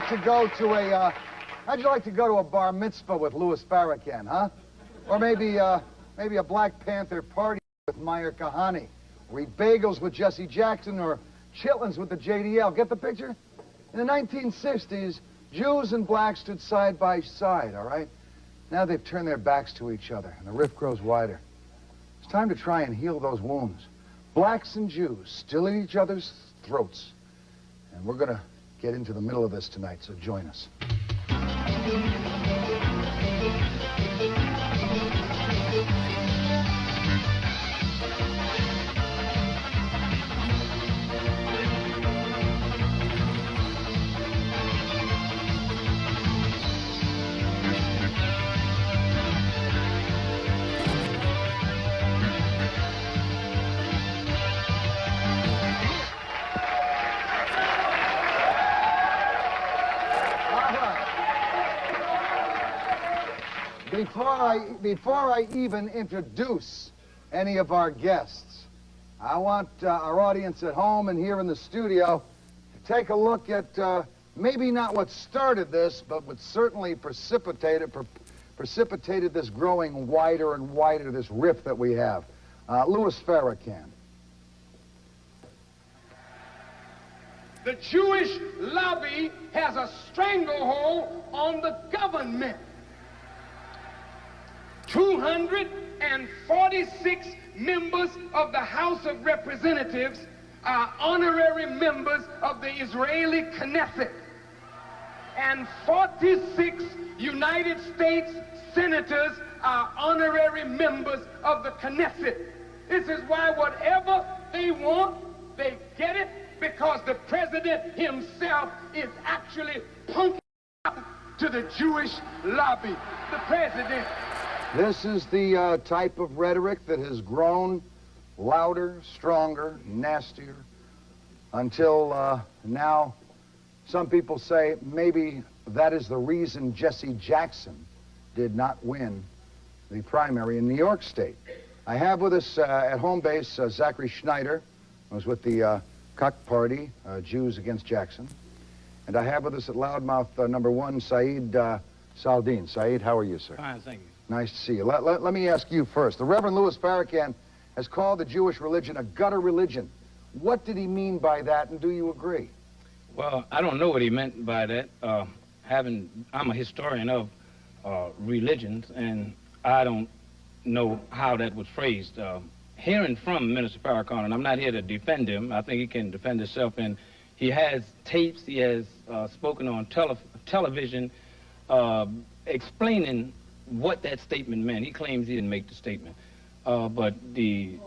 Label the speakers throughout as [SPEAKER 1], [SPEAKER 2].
[SPEAKER 1] like to go to a, how'd you like to go to a bar mitzvah with Louis Farrakhan, huh? Or maybe a Black Panther party with Meyer Kahane. Or eat bagels with Jesse Jackson or chitlins with the JDL. Get the picture? In the 1960s, Jews and blacks stood side by side, all right? Now they've turned their backs to each other, and the rift grows wider. It's time to try and heal those wounds. Blacks and Jews still at each other's throats. And we're gonna get into the middle of this tonight, so join us. Before I even introduce any of our guests, I want our audience at home and here in the studio to take a look at maybe not what started this, but what certainly precipitated this growing wider and wider, this rift that we have. Louis Farrakhan.
[SPEAKER 2] The Jewish lobby has a stranglehold on the government. 246 members of the House of Representatives are honorary members of the Israeli Knesset, and 46 United States senators are honorary members of the Knesset. This is why whatever they want, they get it, because the president himself is actually punking out to the Jewish lobby. The president.
[SPEAKER 1] This is the type of rhetoric that has grown louder, stronger, nastier, until now some people say maybe that is the reason Jesse Jackson did not win the primary in New York State. I have with us at home base Zachary Schneider, who was with the Koch Party, Jews Against Jackson. And I have with us at loudmouth number one, Saeed Saldin. Saeed, how are you, sir?
[SPEAKER 3] Fine, thank you.
[SPEAKER 1] Nice to see you. Let me ask you first. The Reverend Louis Farrakhan has called the Jewish religion a gutter religion. What did he mean by that, and do you agree?
[SPEAKER 3] Well, I don't know what he meant by that. I'm a historian of religions, and I don't know how that was phrased. Hearing from Minister Farrakhan, and I'm not here to defend him, I think he can defend himself, and he has tapes, he has spoken on television explaining what that statement meant. He claims he didn't make the statement. But I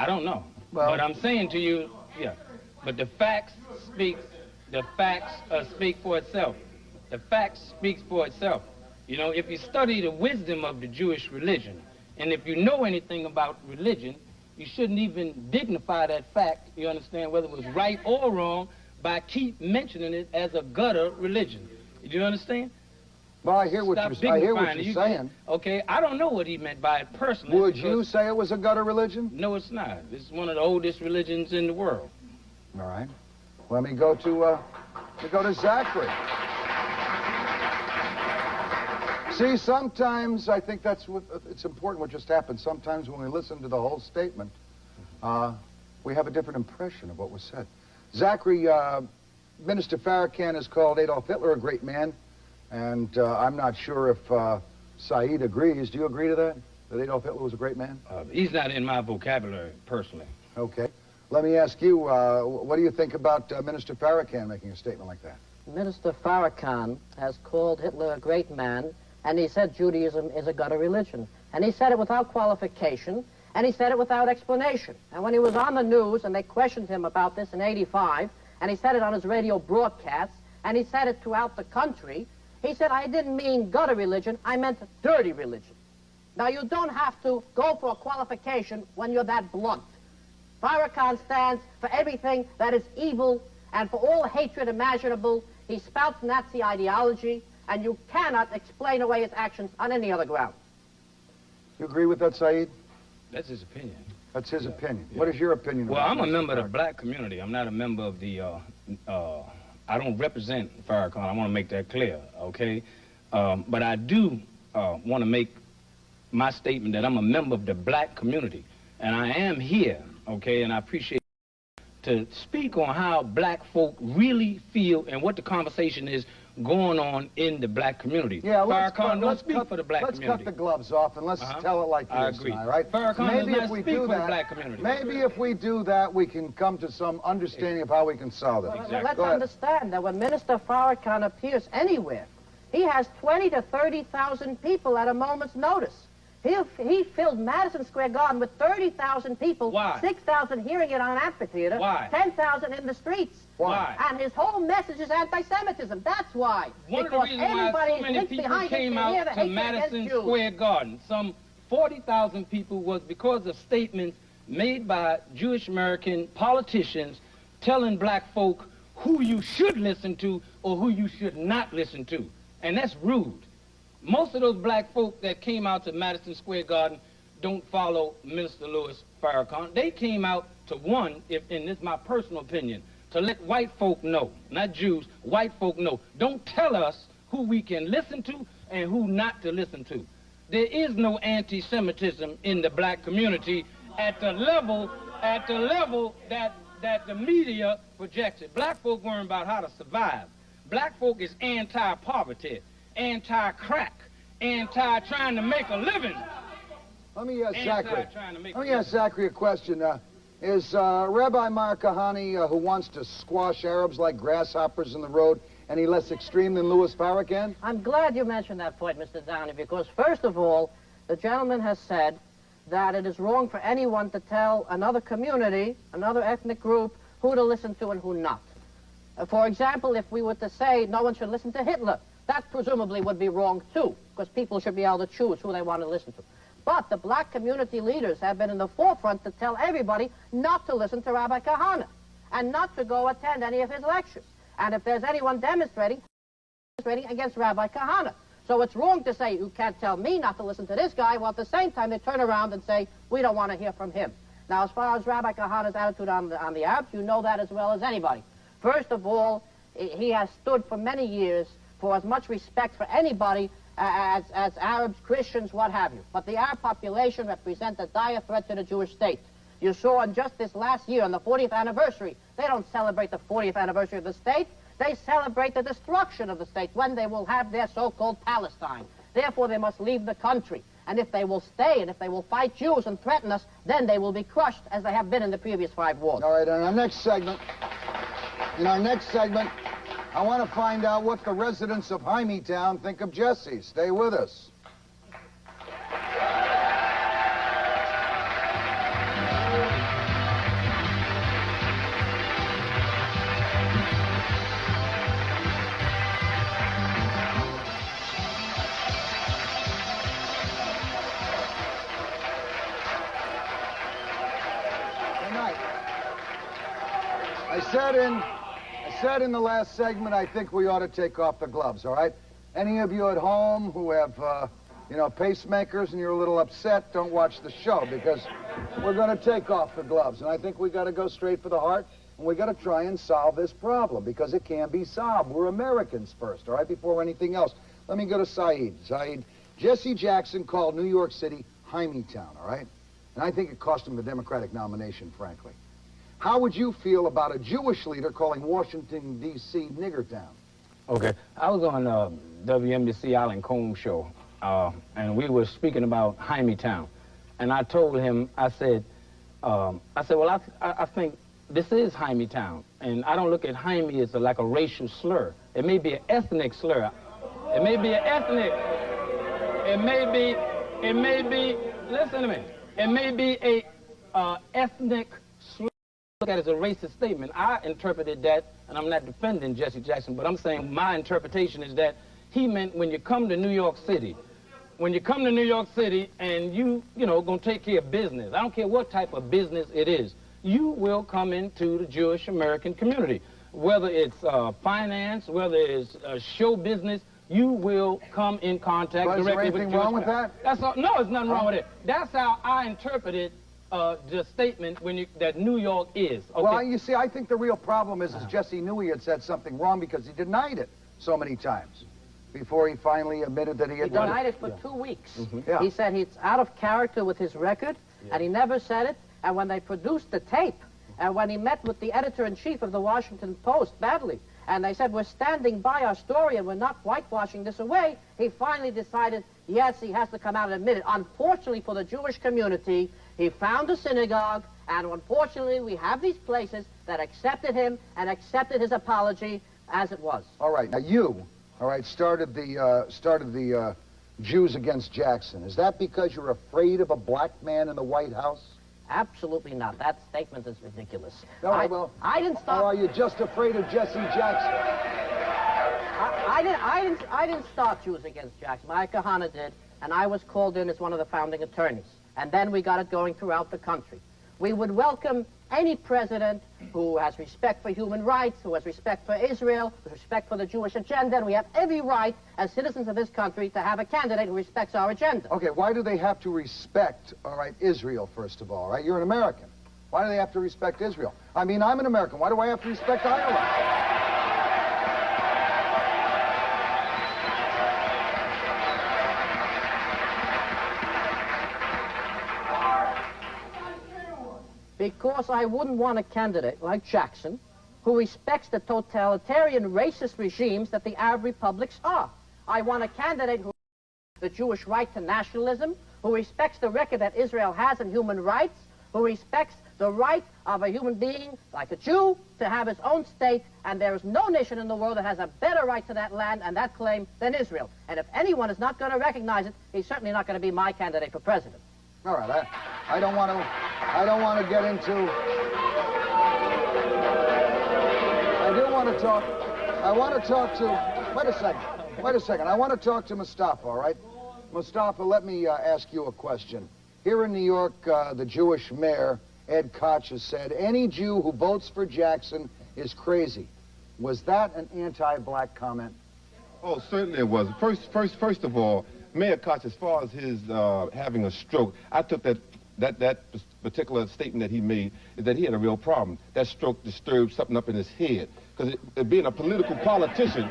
[SPEAKER 3] don't know. Well, but I'm saying to you, yeah, but the facts speak for itself. The facts speaks for itself. You know, if you study the wisdom of the Jewish religion, and if you know anything about religion, you shouldn't even dignify that fact, you understand, whether it was right or wrong, by keep mentioning it as a gutter religion. Do you understand?
[SPEAKER 1] Well, I hear what you're saying.
[SPEAKER 3] Okay, I don't know what he meant by it personally.
[SPEAKER 1] Would you say it was a gutter religion?
[SPEAKER 3] No, it's not. It's one of the oldest religions in the world.
[SPEAKER 1] All right. Let me go to Zachary. See, sometimes I think it's important what just happened. Sometimes when we listen to the whole statement, we have a different impression of what was said. Zachary, Minister Farrakhan has called Adolf Hitler a great man. And I'm not sure if Saeed agrees. Do you agree to that? That Adolf Hitler was a great man?
[SPEAKER 3] He's not in my vocabulary, personally.
[SPEAKER 1] Okay. Let me ask you, what do you think about Minister Farrakhan making a statement like that?
[SPEAKER 4] Minister Farrakhan has called Hitler a great man, and he said Judaism is a gutter religion. And he said it without qualification, and he said it without explanation. And when he was on the news, and they questioned him about this in '85, and he said it on his radio broadcasts, and he said it throughout the country, he said, I didn't mean gutter religion, I meant dirty religion. Now, you don't have to go for a qualification when you're that blunt. Farrakhan stands for everything that is evil and for all hatred imaginable. He spouts Nazi ideology, and you cannot explain away his actions on any other ground.
[SPEAKER 1] You agree with that, Saeed?
[SPEAKER 3] That's his opinion.
[SPEAKER 1] That's his opinion. Yeah. What is your opinion?
[SPEAKER 3] Well, I'm a member of the black community. I'm not a member of the I don't represent Farrakhan. I want to make that clear, okay? But I do want to make my statement that I'm a member of the black community. And I am here, okay, and I appreciate to speak on how black folk really feel and what the conversation is going on in the black community.
[SPEAKER 1] Yeah,
[SPEAKER 3] Farrakhan don't speak for the black community.
[SPEAKER 1] Let's cut the gloves off and let's tell it like it is.
[SPEAKER 3] I agree.
[SPEAKER 1] Tonight, right?
[SPEAKER 3] Farrakhan
[SPEAKER 1] maybe
[SPEAKER 3] does
[SPEAKER 1] if
[SPEAKER 3] not
[SPEAKER 1] we
[SPEAKER 3] speak
[SPEAKER 1] do
[SPEAKER 3] for the
[SPEAKER 1] that,
[SPEAKER 3] black community.
[SPEAKER 1] maybe if we do that, we can come to some understanding of how we can solve it.
[SPEAKER 3] Exactly.
[SPEAKER 4] Let's understand that when Minister Farrakhan appears anywhere, he has 20 to 30,000 people at a moment's notice. He filled Madison Square Garden with 30,000 people.
[SPEAKER 3] Why?
[SPEAKER 4] 6,000 hearing it on an amphitheater.
[SPEAKER 3] Why?
[SPEAKER 4] 10,000 in the streets.
[SPEAKER 3] Why?
[SPEAKER 4] And his whole message is anti-Semitism. That's why.
[SPEAKER 3] One of the reasons why so many people came out to Madison Square Garden, some 40,000 people, was because of statements made by Jewish American politicians telling black folk who you should listen to or who you should not listen to. And that's rude. Most of those black folk that came out to Madison Square Garden don't follow Minister Louis Farrakhan. They came out to, one, and this is my personal opinion, to let white folk know, not Jews, white folk know. Don't tell us who we can listen to and who not to listen to. There is no anti-Semitism in the black community at the level that the media projected. Black folk worrying about how to survive. Black folk is anti-poverty, anti-crack, anti-trying to make a living.
[SPEAKER 1] Let me ask Zachary a question. Is Rabbi Meir Kahane, who wants to squash Arabs like grasshoppers in the road, any less extreme than Louis Farrakhan?
[SPEAKER 4] I'm glad you mentioned that point, Mr. Downey, because first of all, the gentleman has said that it is wrong for anyone to tell another community, another ethnic group, who to listen to and who not. For example, if we were to say no one should listen to Hitler, that presumably would be wrong too, because people should be able to choose who they want to listen to. But the black community leaders have been in the forefront to tell everybody not to listen to Rabbi Kahane and not to go attend any of his lectures. And if there's anyone demonstrating against Rabbi Kahane. So it's wrong to say, you can't tell me not to listen to this guy, while at the same time they turn around and say, we don't want to hear from him. Now, as far as Rabbi Kahane's attitude on the Arabs, you know that as well as anybody. First of all, he has stood for many years for as much respect for anybody as Arabs, Christians, what have you. But the Arab population represents a dire threat to the Jewish state. You saw in just this last year, on the 40th anniversary, they don't celebrate the 40th anniversary of the state. They celebrate the destruction of the state when they will have their so-called Palestine. Therefore, they must leave the country. And if they will stay and if they will fight Jews and threaten us, then they will be crushed as they have been in the previous 5 wars.
[SPEAKER 1] All right, in our next segment, I want to find out what the residents of Hymie Town think of Jesse. Stay with us. I said in the last segment, I think we ought to take off the gloves, all right? Any of you at home who have, pacemakers and you're a little upset, don't watch the show, because we're going to take off the gloves. And I think we got to go straight for the heart, and we got to try and solve this problem, because it can be solved. We're Americans first, all right, before anything else. Let me go to Saeed. Saeed, Jesse Jackson called New York City Hymie Town, all right? And I think it cost him the Democratic nomination, frankly. How would you feel about a Jewish leader calling Washington, D.C. Nigger Town?
[SPEAKER 3] Okay. I was on WNBC Alan Combs show, and we were speaking about Hymie Town. And I told him, I said, well, I think this is Hymie Town. And I don't look at Hymie as like a racial slur. It may be an ethnic slur. It may be an ethnic. It may be, listen to me. It may be a ethnic slur. Look at it as a racist statement. I interpreted that, and I'm not defending Jesse Jackson, but I'm saying my interpretation is that he meant when you come to New York City, and you gonna take care of business, I don't care what type of business it is, you will come into the Jewish American community. Whether it's finance, whether it's show business, you will come in contact directly with the Jewish.
[SPEAKER 1] Is there anything wrong with that?
[SPEAKER 3] That's all. No, there's nothing wrong with it. That's how I interpreted the statement that New York is. Okay?
[SPEAKER 1] Well, you see, I think the real problem is Jesse knew he had said something wrong because he denied it so many times before he finally admitted that he had
[SPEAKER 4] He
[SPEAKER 1] done
[SPEAKER 4] denied
[SPEAKER 1] it.
[SPEAKER 4] it for 2 weeks.
[SPEAKER 1] Yeah.
[SPEAKER 4] He said he's out of character with his record, and he never said it. And when they produced the tape, and when he met with the editor-in-chief of the Washington Post, Badley, and they said, we're standing by our story and we're not whitewashing this away, he finally decided, yes, he has to come out and admit it. Unfortunately for the Jewish community, he found a synagogue, and unfortunately we have these places that accepted him and accepted his apology as it was.
[SPEAKER 1] All right, now you, all right, started the Jews against Jackson. Is that because you're afraid of a black man in the White House?
[SPEAKER 4] Absolutely not. That statement is ridiculous.
[SPEAKER 1] No,
[SPEAKER 4] I didn't stop.
[SPEAKER 1] Or are you just afraid of Jesse Jackson?
[SPEAKER 4] I didn't start Jews against Jackson. My Kahana did, and I was called in as one of the founding attorneys. And then we got it going throughout the country. We would welcome any president who has respect for human rights, who has respect for Israel, who has respect for the Jewish agenda, and we have every right as citizens of this country to have a candidate who respects our agenda.
[SPEAKER 1] Okay, why do they have to respect, all right, Israel, first of all, right? You're an American. Why do they have to respect Israel? I mean, I'm an American. Why do I have to respect Ireland?
[SPEAKER 4] Because I wouldn't want a candidate like Jackson who respects the totalitarian racist regimes that the Arab republics are. I want a candidate who respects the Jewish right to nationalism, who respects the record that Israel has in human rights, who respects the right of a human being like a Jew to have his own state, and there is no nation in the world that has a better right to that land and that claim than Israel. And if anyone is not going to recognize it, he's certainly not going to be my candidate for president.
[SPEAKER 1] All right, I don't want to get into... I want to talk to... Wait a second. I want to talk to Mustafa, all right? Mustafa, let me ask you a question. Here in New York, the Jewish mayor, Ed Koch, has said, any Jew who votes for Jackson is crazy. Was that an anti-black comment?
[SPEAKER 5] Oh, certainly it was. First of all, Mayor Koch, as far as his having a stroke, I took that particular statement that he made is that he had a real problem. That stroke disturbed something up in his head. Because being a political politician,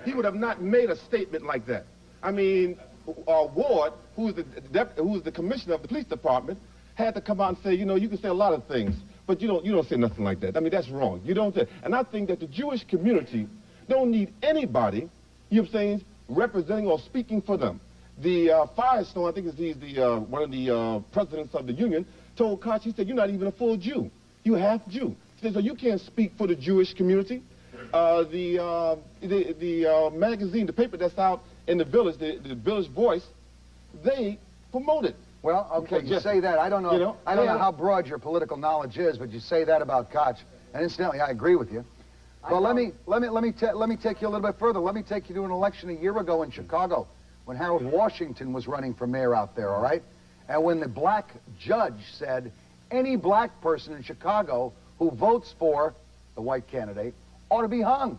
[SPEAKER 5] he would have not made a statement like that. I mean, Ward, who's the commissioner of the police department, had to come out and say, you know, you can say a lot of things, but you don't say nothing like that. I mean, that's wrong. You don't say. And I think that the Jewish community don't need anybody, you know what I'm saying, representing or speaking for them. The Firestone, I think he's one of the presidents of the union, told Koch, he said, you're not even a full Jew. You're half Jew. He said, so you can't speak for the Jewish community. The magazine, the paper that's out in the village, the Village Voice, they promote it.
[SPEAKER 1] Well, okay, you say that. I don't know, I don't know how broad your political knowledge is, but you say that about Koch. And incidentally, I agree with you. Well, let me take you a little bit further. Let me take you to an election a year ago in Chicago when Harold Washington was running for mayor out there, all right? And when the black judge said any black person in Chicago who votes for the white candidate ought to be hung.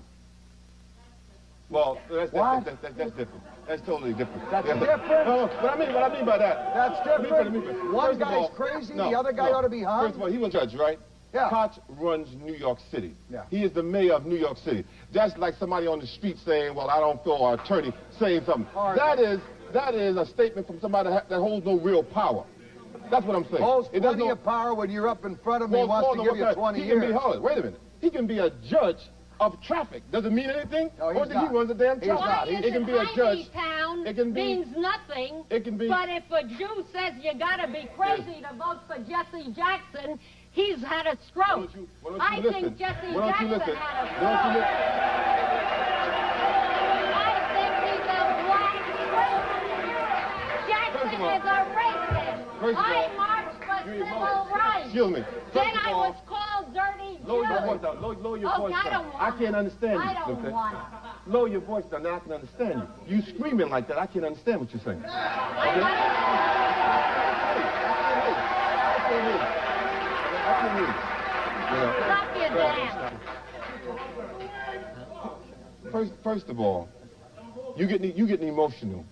[SPEAKER 5] Well, that's different. That's totally different.
[SPEAKER 1] That's different?
[SPEAKER 5] No, what I mean by that.
[SPEAKER 1] That's different? One guy's crazy, the other guy ought to be hung?
[SPEAKER 5] First of all, he was a judge, right?
[SPEAKER 1] Yeah.
[SPEAKER 5] Koch runs New York City.
[SPEAKER 1] Yeah.
[SPEAKER 5] He is the mayor of New York City. That's like somebody on the street saying, well, I don't feel our attorney saying something.
[SPEAKER 1] Right.
[SPEAKER 5] That is a statement from somebody that holds no real power. That's what I'm saying.
[SPEAKER 1] Holds plenty of power when you're up in front of him. He wants to give you 20 years.
[SPEAKER 5] He can be, wait a minute. He can be a judge of traffic. Does it mean anything?
[SPEAKER 1] No, he's not.
[SPEAKER 5] He runs the damn traffic.
[SPEAKER 1] He's not.
[SPEAKER 5] It can be a judge.
[SPEAKER 6] It
[SPEAKER 5] can be,
[SPEAKER 6] means nothing.
[SPEAKER 5] It can be.
[SPEAKER 6] But if a Jew says you gotta be crazy to vote for Jesse Jackson, he's had a stroke.
[SPEAKER 5] Why don't you
[SPEAKER 6] I
[SPEAKER 5] listen?
[SPEAKER 6] think Jesse
[SPEAKER 5] Why don't you
[SPEAKER 6] Jackson
[SPEAKER 5] listen?
[SPEAKER 6] had a
[SPEAKER 5] Why don't you
[SPEAKER 6] stroke. I think he's a black racist. Jackson is a racist. I marched for civil rights.
[SPEAKER 5] Excuse me.
[SPEAKER 6] Then I was called dirty Jew.
[SPEAKER 5] Lower your voice down. Lower your voice
[SPEAKER 6] I
[SPEAKER 5] down.
[SPEAKER 6] don't want
[SPEAKER 5] I can't understand you.
[SPEAKER 6] I don't want it.
[SPEAKER 5] Lower your voice down. Now I can understand you. You screaming like that, I can't understand what you're saying.
[SPEAKER 6] Stop your damn.
[SPEAKER 5] First of all, you getting emotional.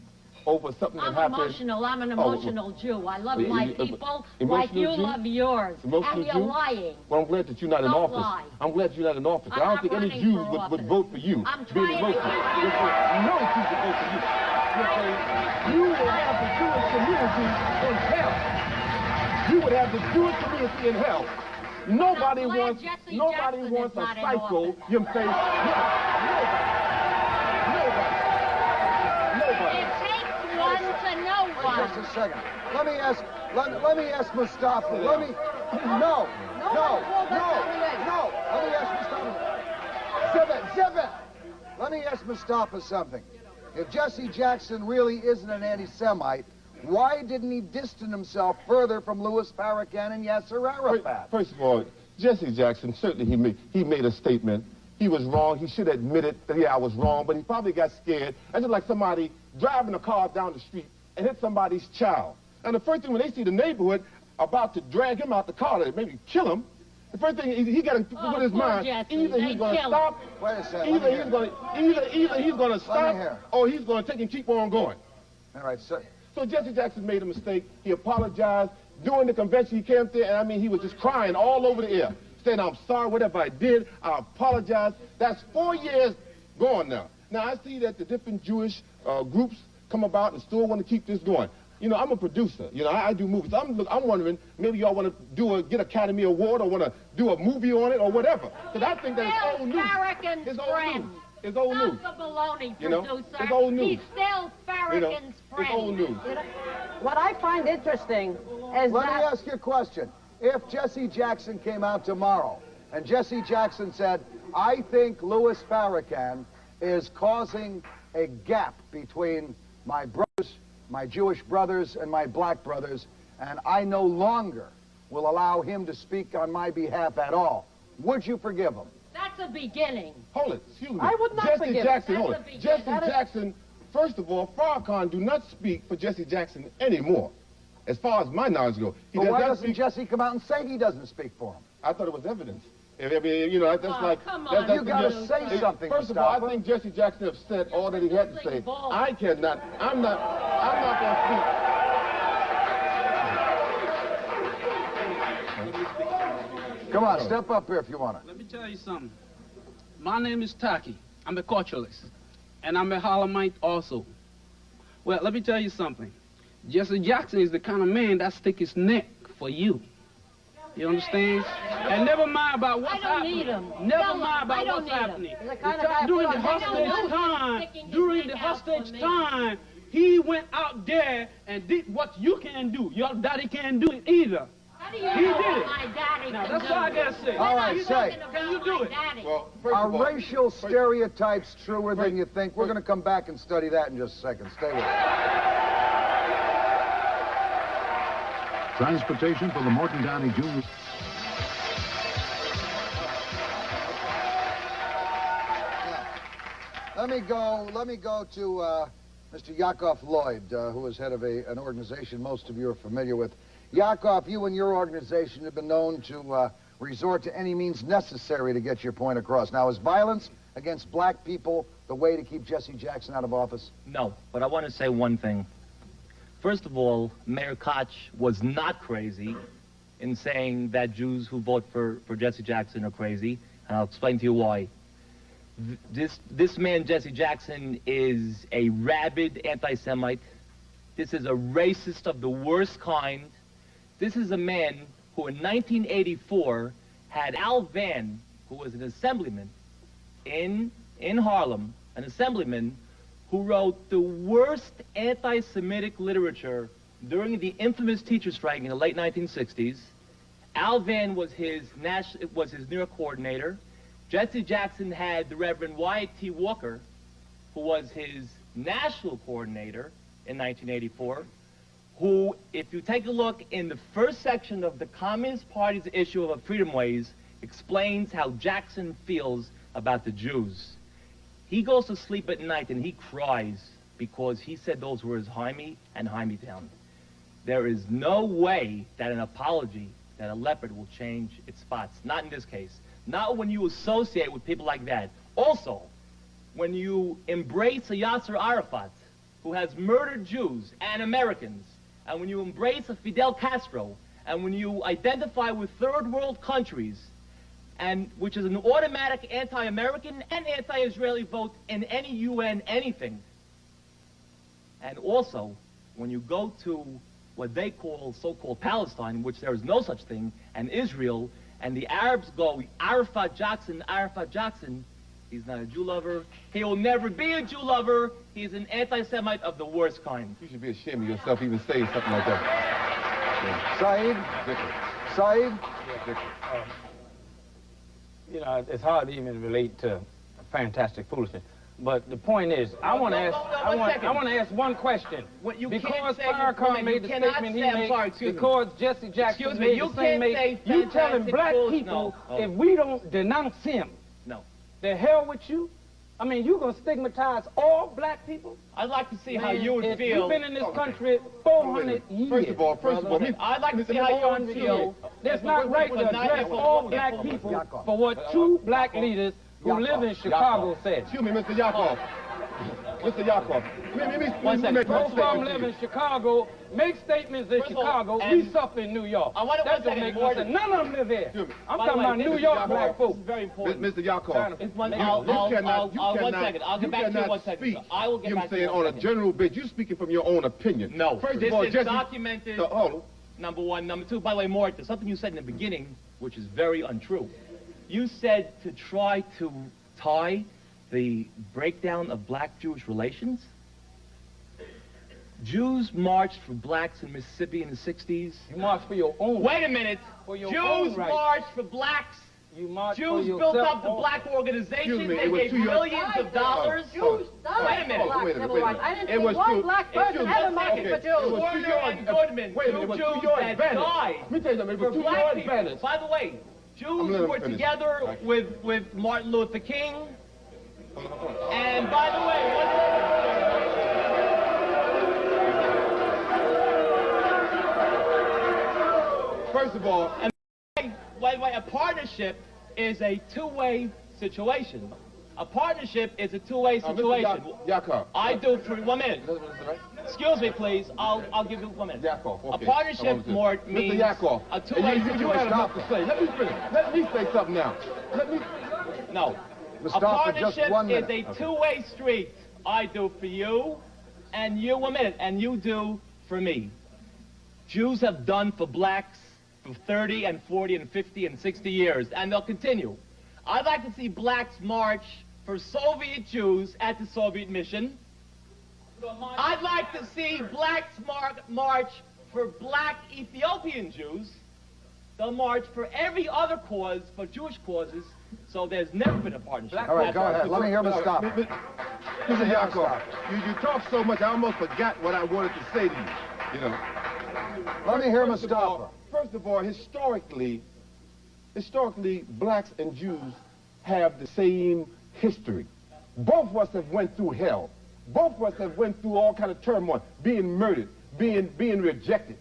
[SPEAKER 5] over something that
[SPEAKER 6] I'm
[SPEAKER 5] happened.
[SPEAKER 6] emotional. I'm an
[SPEAKER 5] Oh,
[SPEAKER 6] emotional Jew. I love
[SPEAKER 5] you-
[SPEAKER 6] my
[SPEAKER 5] you-
[SPEAKER 6] people
[SPEAKER 5] emotional
[SPEAKER 6] like you
[SPEAKER 5] Jew?
[SPEAKER 6] love yours.
[SPEAKER 5] Emotional
[SPEAKER 6] And you're
[SPEAKER 5] Jew?
[SPEAKER 6] lying.
[SPEAKER 5] Well, I'm glad that you're not in
[SPEAKER 6] Don't
[SPEAKER 5] office.
[SPEAKER 6] lie.
[SPEAKER 5] I'm glad you're not in office.
[SPEAKER 6] I'm
[SPEAKER 5] I don't
[SPEAKER 6] not
[SPEAKER 5] think any
[SPEAKER 6] running
[SPEAKER 5] Jews
[SPEAKER 6] for
[SPEAKER 5] would
[SPEAKER 6] office.
[SPEAKER 5] vote for you.
[SPEAKER 6] I'm
[SPEAKER 5] being
[SPEAKER 6] trying to
[SPEAKER 5] emotional.
[SPEAKER 6] keep you-
[SPEAKER 5] No Jews would vote for you. You will have the Jewish community in hell. You would have the Jewish community in hell. Nobody
[SPEAKER 6] I'm glad
[SPEAKER 5] wants.
[SPEAKER 6] Jesse
[SPEAKER 5] Nobody
[SPEAKER 6] Jackson
[SPEAKER 5] wants
[SPEAKER 6] is
[SPEAKER 5] a
[SPEAKER 6] not in
[SPEAKER 5] psycho.
[SPEAKER 6] office.
[SPEAKER 5] You say nobody.
[SPEAKER 6] It takes one to know
[SPEAKER 1] Wait
[SPEAKER 6] one.
[SPEAKER 1] just a second. Let me ask Mustafa. Let me no. Let me ask Mustafa. Zivit. Let me ask Mustafa something. If Jesse Jackson really isn't an anti-Semite, why didn't he distance himself further from Louis Farrakhan and Yasser Arafat?
[SPEAKER 5] First of all, Jesse Jackson, certainly he made a statement. He was wrong. He should have admitted that, yeah, I was wrong, but he probably got scared. That's just like somebody driving a car down the street and hit somebody's child. And the first thing when they see the neighborhood about to drag him out the car to maybe kill him, the first thing he got to put his
[SPEAKER 6] poor
[SPEAKER 5] mind,
[SPEAKER 6] Jesse.
[SPEAKER 5] either he's going to
[SPEAKER 6] Kill
[SPEAKER 5] stop,
[SPEAKER 1] Wait a second.
[SPEAKER 5] either he's going to stop,
[SPEAKER 1] hear.
[SPEAKER 5] or he's going to take and keep on going.
[SPEAKER 1] All right, so
[SPEAKER 5] So Jesse Jackson made a mistake. He apologized. During the convention, he came up there, and I mean, he was just crying all over the air, saying, I'm sorry, whatever I did, I apologize. That's 4 years gone now. Now, I see that the different Jewish groups come about and still want to keep this going. You know, I'm a producer. You know, I do movies. I'm wondering, maybe y'all want to get Academy Award or want to do a movie on it or whatever. Because I think that it's old news.
[SPEAKER 6] Farrakhan's
[SPEAKER 5] It's old
[SPEAKER 6] friend.
[SPEAKER 5] news. It's old news.
[SPEAKER 6] Not the baloney
[SPEAKER 5] You know,
[SPEAKER 6] producer.
[SPEAKER 5] it's old news.
[SPEAKER 6] He's still
[SPEAKER 5] You know,
[SPEAKER 6] Farrakhan's
[SPEAKER 5] it's
[SPEAKER 6] friend.
[SPEAKER 5] old news.
[SPEAKER 4] What I find interesting is
[SPEAKER 1] let me
[SPEAKER 4] that...
[SPEAKER 1] ask you a question. If Jesse Jackson came out tomorrow and Jesse Jackson said, I think Louis Farrakhan is causing a gap between my brothers, my Jewish brothers, and my black brothers, and I no longer will allow him to speak on my behalf at all, would you forgive him?
[SPEAKER 6] That's a beginning.
[SPEAKER 5] Hold it, excuse me.
[SPEAKER 4] I would not
[SPEAKER 5] Jesse
[SPEAKER 4] forgive.
[SPEAKER 5] Jackson,
[SPEAKER 6] That's
[SPEAKER 5] hold
[SPEAKER 6] a
[SPEAKER 5] it.
[SPEAKER 6] beginning.
[SPEAKER 5] Jesse
[SPEAKER 4] That is-
[SPEAKER 5] Jackson, first of all, Farrakhan do not speak for Jesse Jackson anymore, as far as my knowledge goes. He
[SPEAKER 1] But
[SPEAKER 5] does
[SPEAKER 1] why
[SPEAKER 5] not
[SPEAKER 1] doesn't
[SPEAKER 5] speak.
[SPEAKER 1] Jesse come out and say he doesn't speak for him?
[SPEAKER 5] I thought it was evidence. I mean, you know, that's
[SPEAKER 6] Oh,
[SPEAKER 5] like...
[SPEAKER 6] come
[SPEAKER 5] that's-
[SPEAKER 6] on,
[SPEAKER 1] you gotta
[SPEAKER 6] Bruce.
[SPEAKER 1] say something,
[SPEAKER 5] First of all, I
[SPEAKER 1] Mustafa.
[SPEAKER 5] think Jesse Jackson have said all that he had to say.
[SPEAKER 6] Ball.
[SPEAKER 5] I'm not going to speak.
[SPEAKER 1] Come on, step up here if you want to.
[SPEAKER 7] Let me tell you something. My name is Taki. I'm a culturalist. And I'm a Harlemite also. Well, let me tell you something. Jesse Jackson is the kind of man that stick his neck for you. You understand? And never mind about what's
[SPEAKER 6] I don't
[SPEAKER 7] happening.
[SPEAKER 6] need him.
[SPEAKER 7] Never
[SPEAKER 6] Tell him,
[SPEAKER 7] mind
[SPEAKER 6] I
[SPEAKER 7] about
[SPEAKER 6] don't
[SPEAKER 7] what's
[SPEAKER 6] need him.
[SPEAKER 7] happening.
[SPEAKER 4] He's the kind of guy
[SPEAKER 7] During the
[SPEAKER 4] who don't
[SPEAKER 7] hostage
[SPEAKER 6] know
[SPEAKER 7] time,
[SPEAKER 6] sticking his
[SPEAKER 7] during the
[SPEAKER 6] neck out for
[SPEAKER 7] hostage
[SPEAKER 6] me.
[SPEAKER 7] time, he went out there and did what you can't do. Your daddy can't do it either.
[SPEAKER 6] How do you
[SPEAKER 7] He
[SPEAKER 6] know
[SPEAKER 7] did
[SPEAKER 6] what
[SPEAKER 7] it.
[SPEAKER 6] my daddy
[SPEAKER 7] Now,
[SPEAKER 6] can
[SPEAKER 7] that's
[SPEAKER 6] do?
[SPEAKER 7] all I gotta say.
[SPEAKER 1] All right,
[SPEAKER 6] You're
[SPEAKER 1] say.
[SPEAKER 6] talking about
[SPEAKER 7] Can you do
[SPEAKER 6] my
[SPEAKER 7] it?
[SPEAKER 6] daddy.
[SPEAKER 5] Well, first
[SPEAKER 1] Are
[SPEAKER 5] of all,
[SPEAKER 1] racial stereotypes truer than you think? We're going to come back and study that in just a second. Stay with us.
[SPEAKER 8] Transportation for the Morton Downey Jr.
[SPEAKER 1] Let me go to Mr. Yakov Lloyd, who is head of an organization most of you are familiar with. Yakov, you and your organization have been known to resort to any means necessary to get your point across. Now, is violence against black people the way to keep Jesse Jackson out of office?
[SPEAKER 9] No, but I want to say one thing. First of all, Mayor Koch was not crazy in saying that Jews who vote for Jesse Jackson are crazy, and I'll explain to you why. This man, Jesse Jackson, is a rabid anti-Semite. This is a racist of the worst kind. This is a man who in 1984 had Al Van, who was an assemblyman in Harlem, an assemblyman who wrote the worst anti-Semitic literature during the infamous teacher strike in the late 1960s. Al Van was his New York coordinator. Jesse Jackson had the Reverend Wyatt T. Walker, who was his national coordinator in 1984, who, if you take a look in the first section of the Communist Party's issue of Freedom Ways, explains how Jackson feels about the Jews. He goes to sleep at night and he cries because he said those were his Hymie and Hymie Town. There is no way that an apology, that a leopard will change its spots. Not in this case. Not when you associate with people like that. Also, when you embrace a Yasser Arafat, who who has murdered Jews and Americans, and when you embrace a Fidel Castro, and when you identify with third world countries, and which is an automatic anti-American and anti-Israeli vote in any UN anything, and also when you go to what they call so-called Palestine, which there is no such thing, and Israel, and the Arabs go, Arafat Jackson, he's not a Jew lover. He will never be a Jew lover. He's an anti-Semite of the worst kind.
[SPEAKER 5] You should be ashamed of yourself even saying something like that.
[SPEAKER 1] Saeed? Saeed?
[SPEAKER 3] You know, it's hard to even relate to fantastic foolishness. But the point is, I want to ask one question. Because Farrakhan made the statement he made, because Jesse Jackson made the same statement, you telling black people if we don't denounce him, the hell with you? I mean, you gonna stigmatize all black people?
[SPEAKER 9] I'd like to see how you would feel.
[SPEAKER 3] You've been in this country 400 years.
[SPEAKER 5] First of all,
[SPEAKER 9] I'd like to see how you would feel.
[SPEAKER 3] It's not right to address all black people for what two black leaders who live in Chicago said.
[SPEAKER 5] Excuse me, Mr. Yakov. Mr. Yakov.
[SPEAKER 9] One second.
[SPEAKER 3] Most of them live in Chicago, make statements in Chicago, we suffer in New York. That don't make no sense. None of them live here. I'm talking about New York black folks.
[SPEAKER 9] This is very important.
[SPEAKER 5] Mr. Yakov.
[SPEAKER 9] One second. I'll get back to you in 1 second. I will get back to you in 1 second.
[SPEAKER 5] On a general basis, you're speaking from your own opinion.
[SPEAKER 9] No.
[SPEAKER 5] First
[SPEAKER 9] This
[SPEAKER 5] of all,
[SPEAKER 9] is documented,
[SPEAKER 5] So,
[SPEAKER 9] number one. Number two, by the way, Morton, something you said in the beginning, which is very untrue. You said to try to tie the breakdown of black-Jewish relations. Jews marched for blacks in Mississippi in the 60s.
[SPEAKER 3] You marched for your own.
[SPEAKER 9] Wait a minute. Jews marched for blacks. Jews built up the black organizations. They gave millions of dollars.
[SPEAKER 6] Jews.
[SPEAKER 9] Wait a minute.
[SPEAKER 6] I didn't see one black person ever marching for Jews.
[SPEAKER 9] Warner and Goodman, two Jews that died
[SPEAKER 5] let me tell you something. It
[SPEAKER 9] for
[SPEAKER 5] was to
[SPEAKER 9] black
[SPEAKER 5] your
[SPEAKER 9] people.
[SPEAKER 5] advantage.
[SPEAKER 9] By the way, Jews were together with Martin Luther King. And by the way,
[SPEAKER 5] First of all,
[SPEAKER 9] a partnership is a two-way situation. A partnership is a two-way situation.
[SPEAKER 5] Yakov.
[SPEAKER 9] I do for 1 minute. Excuse me, please. I'll give you 1 minute.
[SPEAKER 5] Yakov, okay.
[SPEAKER 9] A partnership more means
[SPEAKER 5] Mr. Yakov,
[SPEAKER 9] a two-way situation.
[SPEAKER 5] You got enough to say. Let me finish. Let me say something now.
[SPEAKER 9] No.
[SPEAKER 1] Mustafa,
[SPEAKER 9] A partnership
[SPEAKER 1] just 1 minute.
[SPEAKER 9] is a two-way street. I do for you, and you 1 minute, and you do for me. Jews have done for blacks for 30 and 40 and 50 and 60 years, and they'll continue. I'd like to see blacks march for Soviet Jews at the Soviet mission. I'd like to see blacks march for black Ethiopian Jews. They'll march for every other cause, for Jewish causes, so there's never been a partnership.
[SPEAKER 1] All right, go ahead. Let me hear Mustafa.
[SPEAKER 5] Mr. Yakov, you talk so much, I almost forgot what I wanted to say to you. You know.
[SPEAKER 1] Let me hear Mustafa.
[SPEAKER 5] First of all, historically, blacks and Jews have the same history. Both of us have went through hell. Both of us have went through all kind of turmoil, being murdered, being rejected,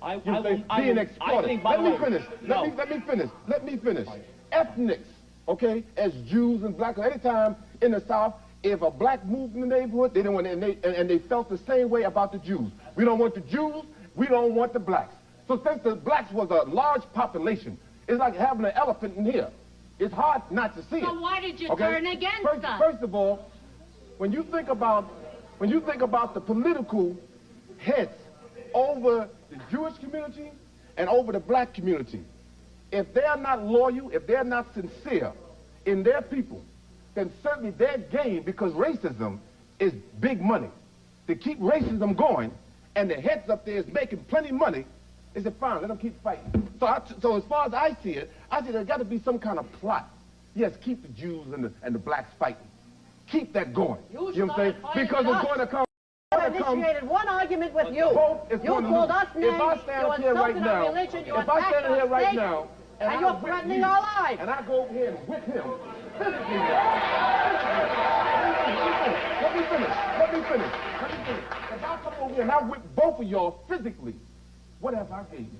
[SPEAKER 5] being exploited. Let me finish. Ethnics, okay, as Jews and blacks, anytime in the South, if a black moved in the neighborhood, they didn't want, and they felt the same way about the Jews. We don't want the Jews, we don't want the blacks. So since the blacks was a large population, it's like having an elephant in here. It's hard not to see it.
[SPEAKER 6] So why did you turn against us?
[SPEAKER 5] First of all, when you think about the political heads over the Jewish community and over the black community, if they're not loyal, if they're not sincere in their people, then certainly their game, because racism is big money. To keep racism going, and the heads up there is making plenty of money, they said, fine, let them keep fighting. So as far as I see it, there's got to be some kind of plot. Yes, keep the Jews and the blacks fighting. Keep that going. You know what I'm saying? Because it's going to come.
[SPEAKER 4] I initiated one argument with you. You called us names, you insulted our religion, you attacked our state, and you're threatening our lives.
[SPEAKER 5] And I go over here and whip him physically. Let me finish. If I come over here and I whip both of y'all physically, what have I gained?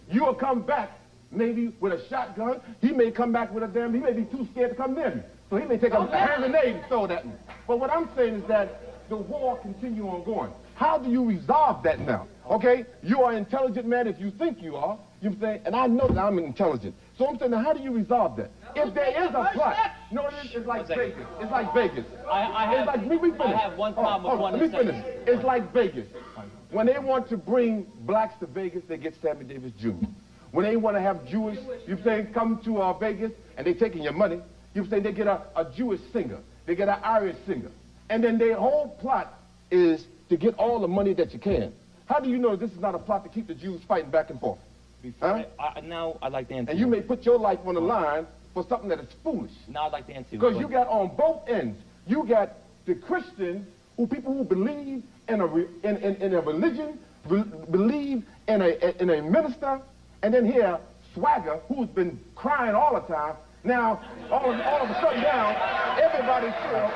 [SPEAKER 5] You'll come back maybe with a shotgun. He may come back with he may be too scared to come near me. So he may take a hand grenade and throw it at me. But what I'm saying is that the war continue on going. How do you resolve that now? Okay, you are an intelligent man if you think you are. You know what I'm saying? And I know that I'm intelligent. So I'm saying, now how do you resolve that? If there is a plot, you know what it is? It's like Vegas. It's like Vegas.
[SPEAKER 9] I have one problem with one
[SPEAKER 5] let me finish. It's like Vegas. When they want to bring blacks to Vegas, they get Sammy Davis Jr. When they want to have Jewish, you say, come to Vegas, and they taking your money, you say they get a Jewish singer, they get an Irish singer. And then their whole plot is to get all the money that you can. How do you know this is not a plot to keep the Jews fighting back and forth?
[SPEAKER 9] Now I'd like to answer.
[SPEAKER 5] And you may put your life on the line for something that is foolish.
[SPEAKER 9] Now I'd like to answer.
[SPEAKER 5] Because you got on both ends, you got the Christians, people who believe in a religion, believe in a minister, and then here Swagger, who's been crying all the time. Now all of a sudden now everybody's sure.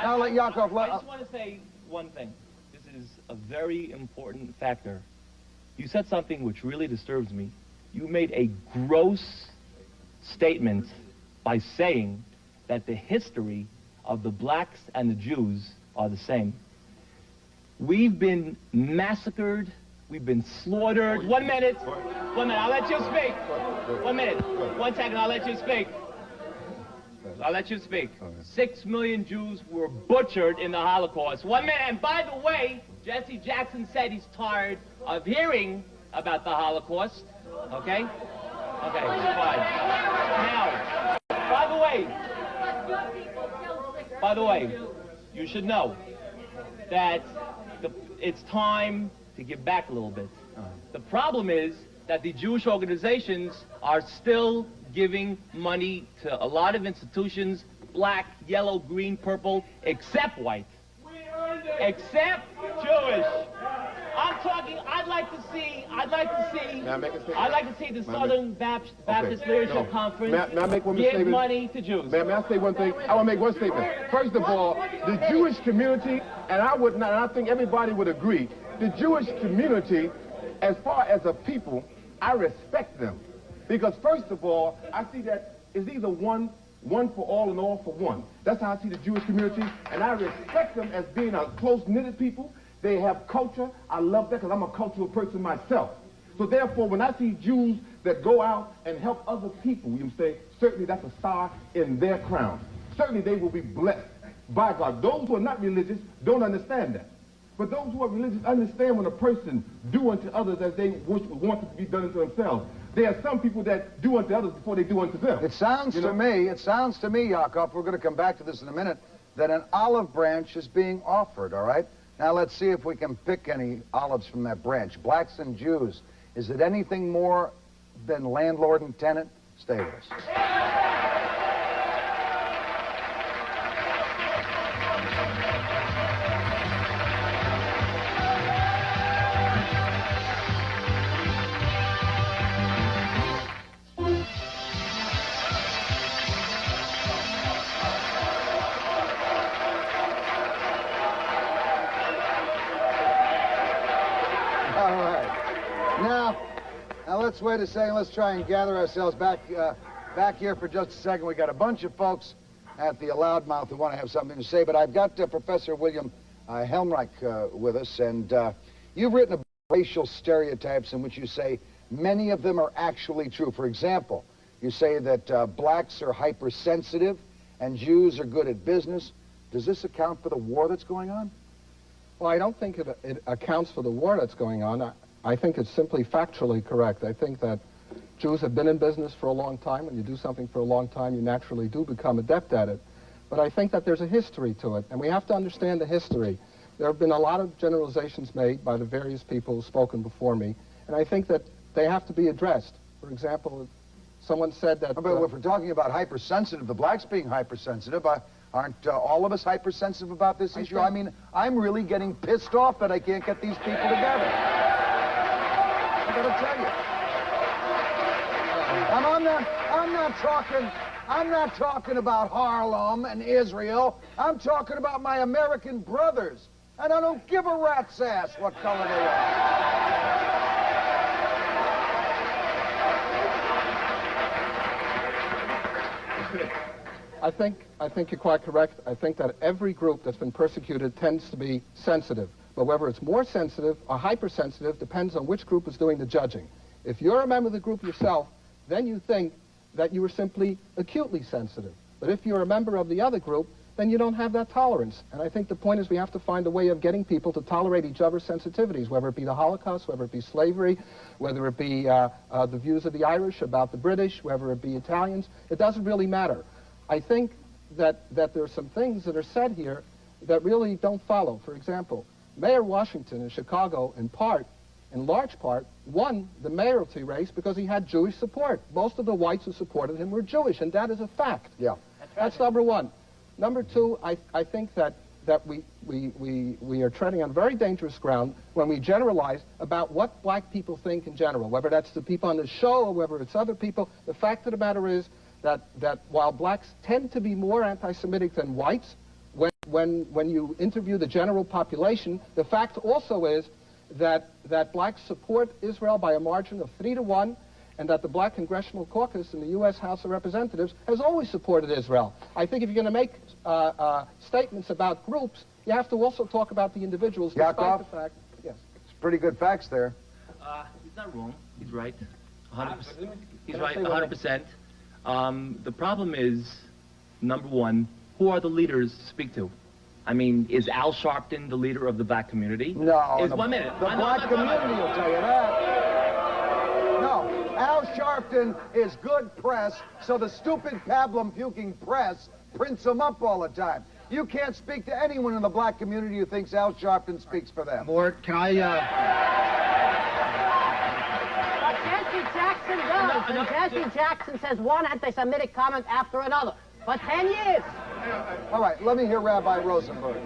[SPEAKER 1] Now let Yakov.
[SPEAKER 9] I just want to say one thing. This is a very important factor. You said something which really disturbs me. You made a gross statement by saying that the history of the blacks and the Jews are the same. We've been massacred. We've been slaughtered. 1 minute. 1 minute. I'll let you speak. 1 minute. 1 second. I'll let you speak. I'll let you speak. 6 million Jews were butchered in the Holocaust. 1 minute. And by the way, Jesse Jackson said he's tired of hearing about the Holocaust. Okay? Okay, fine. Now, by the way, you should know that it's time to give back a little bit. The problem is that the Jewish organizations are still giving money to a lot of institutions, black, yellow, green, purple, except white. Except Jewish. I'm talking, I'd like to see the Southern Baptist Leadership Conference give money to Jews.
[SPEAKER 5] May I say one thing? I want to make one statement. First of all, the Jewish community, and I think everybody would agree, the Jewish community, as far as a people, I respect them. Because first of all, I see that it's either one for all and all for one. That's how I see the Jewish community, and I respect them as being a close-knitted people. They have culture. I love that because I'm a cultural person myself. So therefore, when I see Jews that go out and help other people, you say, certainly that's a star in their crown. Certainly they will be blessed by God. Those who are not religious don't understand that. But those who are religious understand when a person do unto others as they want to be done unto themselves. There are some people that do unto others before they do unto them.
[SPEAKER 1] It sounds to me, Yakov, we're going to come back to this in a minute, that an olive branch is being offered, all right? Now let's see if we can pick any olives from that branch. Blacks and Jews. Is it anything more than landlord and tenant? Stay with us. Now let's wait a second. Let's try and gather ourselves back here for just a second. We got a bunch of folks at the Loudmouth who want to have something to say, but I've got Professor William Helmreich with us, and you've written about racial stereotypes in which you say many of them are actually true. For example, you say that blacks are hypersensitive and Jews are good at business. Does this account for the war that's going on?
[SPEAKER 10] Well, I don't think it accounts for the war that's going on. I think it's simply factually correct. I think that Jews have been in business for a long time. When you do something for a long time, you naturally do become adept at it. But I think that there's a history to it, and we have to understand the history. There have been a lot of generalizations made by the various people who've spoken before me, and I think that they have to be addressed. For example, someone said that...
[SPEAKER 1] But if we're talking about hypersensitive, the blacks being hypersensitive, aren't all of us hypersensitive about this issue? I mean, I'm really getting pissed off that I can't get these people together. I gotta tell you. I'm not talking about Harlem and Israel. I'm talking about my American brothers. And I don't give a rat's ass what color they are.
[SPEAKER 10] I think you're quite correct. I think that every group that's been persecuted tends to be sensitive. But whether it's more sensitive or hypersensitive depends on which group is doing the judging. If you're a member of the group yourself, then you think that you are simply acutely sensitive. But if you're a member of the other group, then you don't have that tolerance. And I think the point is we have to find a way of getting people to tolerate each other's sensitivities, whether it be the Holocaust, whether it be slavery, whether it be the views of the Irish about the British, whether it be Italians. It doesn't really matter. I think that there are some things that are said here that really don't follow. For example, Mayor Washington in Chicago, in large part, won the mayoralty race because he had Jewish support. Most of the whites who supported him were Jewish, and that is a fact.
[SPEAKER 1] Yeah.
[SPEAKER 10] That's number one. Number two, I think that we are treading on very dangerous ground when we generalize about what black people think in general, whether that's the people on the show or whether it's other people. The fact of the matter is that while blacks tend to be more anti-Semitic than whites, when you interview the general population, the fact also is that blacks support Israel by a margin of 3-1, and that the Black Congressional Caucus in the U.S. House of Representatives has always supported Israel. I think if you're going to make statements about groups, you have to also talk about the individuals, despite the fact. Yes.
[SPEAKER 1] It's pretty good facts there.
[SPEAKER 9] He's not wrong. He's right. 100%. He's right. 100%. The problem is, number one, who are the leaders to speak to? I mean, is Al Sharpton the leader of the black community?
[SPEAKER 1] No.
[SPEAKER 9] 1 minute.
[SPEAKER 1] The black community will tell you that. No, Al Sharpton is good press, so the stupid pablum-puking press prints him up all the time. You can't speak to anyone in the black community who thinks Al Sharpton speaks for them.
[SPEAKER 11] Mort, can I,
[SPEAKER 4] But Jesse Jackson does, and Jesse Jackson says one anti-Semitic comment after another. For 10 years.
[SPEAKER 1] All right, let me hear Rabbi Rosenberg.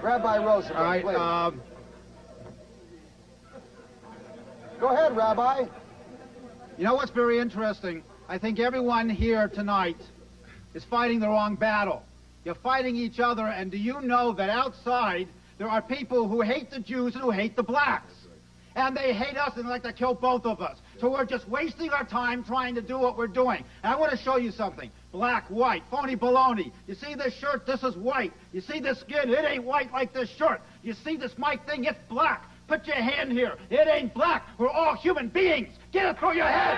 [SPEAKER 1] Rabbi Rosenberg,
[SPEAKER 11] all right,
[SPEAKER 1] please. Go ahead, Rabbi.
[SPEAKER 11] You know what's very interesting? I think everyone here tonight is fighting the wrong battle. You're fighting each other, and do you know that outside there are people who hate the Jews and who hate the blacks? And they hate us and like to kill both of us. So we're just wasting our time trying to do what we're doing. And I want to show you something. Black, white, phony baloney. You see this shirt? This is white. You see this skin? It ain't white like this shirt. You see this mic thing? It's black. Put your hand here. It ain't black. We're all human beings. Get it through your head.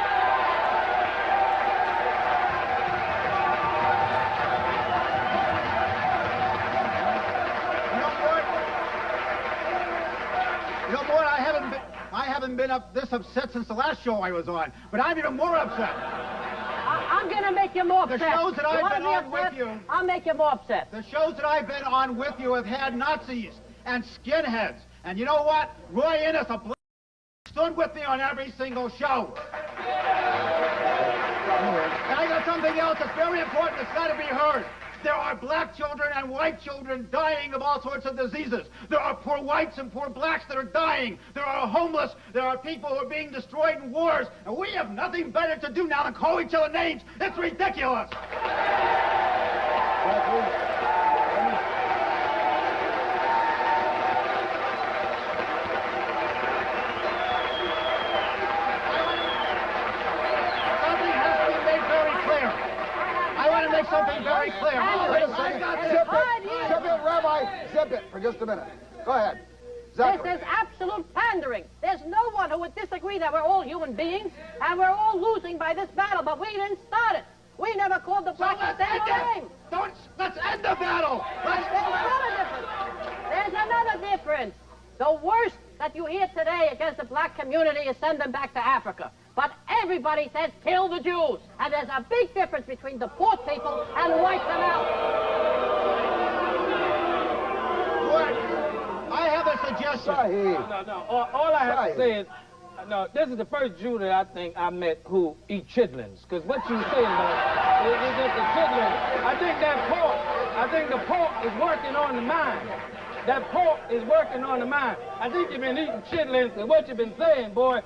[SPEAKER 11] You know, Mort, I haven't been this upset since the last show I was on, but I'm even more upset.
[SPEAKER 4] I'm going to make you more upset.
[SPEAKER 11] The shows that I've been on with you...
[SPEAKER 4] I'll make you more upset.
[SPEAKER 11] The shows that I've been on with you have had Nazis and skinheads. And you know what? Roy Innes, a black, stood with me on every single show. And I got something else that's very important that's got to be heard. There are black children and white children dying of all sorts of diseases. There are poor whites and poor blacks that are dying. There are homeless. There are people who are being destroyed in wars. And we have nothing better to do now than call each other names. It's ridiculous. Something very clear.
[SPEAKER 1] Wait a second. Zip it, Rabbi. Zip it for just a minute. Go ahead.
[SPEAKER 4] This is absolute pandering. There's no one who would disagree that we're all human beings and we're all losing by this battle, but we didn't start it. We never called the blacks a name.
[SPEAKER 11] Let's end the battle.
[SPEAKER 4] There's another difference. The worst that you hear today against the black community is send them back to Africa. But everybody says kill the Jews. And there's a big difference between deport people and wipe them out.
[SPEAKER 11] I have a suggestion.
[SPEAKER 3] No. All I have to say is, no, this is the first Jew that I think I met who eat chitlins. Because what you say is that the chitlins, I think the pork is working on the mind. That pork is working on the mind. I think you've been eating chitlins, and what you've been saying, boy,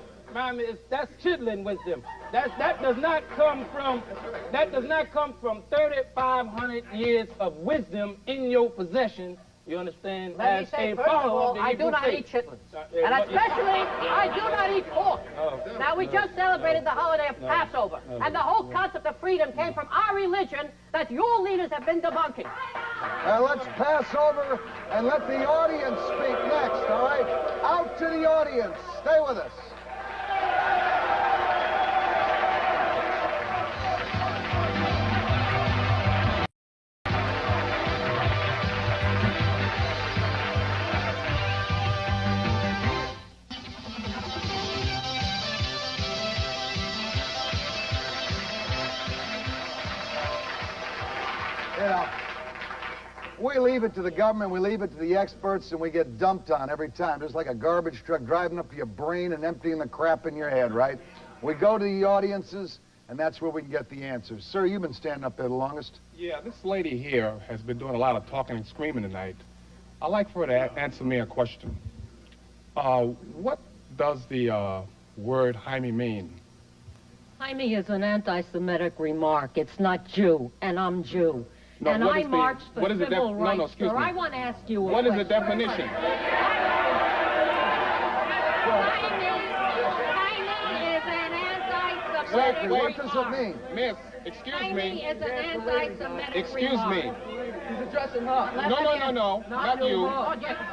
[SPEAKER 3] that's chitlin wisdom. That does not come from 3,500 years of wisdom in your possession. You understand?
[SPEAKER 4] Let me say, first of all, I do not eat chitlins. And especially, I do not eat pork. Now, we just celebrated the holiday of Passover. And the whole concept of freedom came from our religion that your leaders have been debunking.
[SPEAKER 1] Let's pass over and let the audience speak next, all right? Out to the audience. Stay with us. You know, we leave it to the government, we leave it to the experts, and we get dumped on every time. Just like a garbage truck driving up to your brain and emptying the crap in your head, right? We go to the audiences, and that's where we can get the answers. Sir, you've been standing up there the longest.
[SPEAKER 12] Yeah, this lady here has been doing a lot of talking and screaming tonight. I'd like for her to answer me a question. What does the word Hymie mean?
[SPEAKER 6] Hymie is an anti-Semitic remark. It's not Jew, and I'm Jew.
[SPEAKER 12] No,
[SPEAKER 6] and I march for
[SPEAKER 12] what is the
[SPEAKER 6] civil rights.
[SPEAKER 12] No, excuse
[SPEAKER 6] sir,
[SPEAKER 12] me.
[SPEAKER 6] I want to ask you a
[SPEAKER 12] What is the
[SPEAKER 6] question.
[SPEAKER 12] definition?
[SPEAKER 6] Hymie is an anti-Semitic
[SPEAKER 1] What does it
[SPEAKER 6] remark.
[SPEAKER 1] mean?
[SPEAKER 12] Miss, excuse
[SPEAKER 6] Hymie
[SPEAKER 12] me.
[SPEAKER 6] is an anti-Semitic
[SPEAKER 12] Excuse
[SPEAKER 6] remark.
[SPEAKER 12] me.
[SPEAKER 7] He's addressing her.
[SPEAKER 12] No, not you.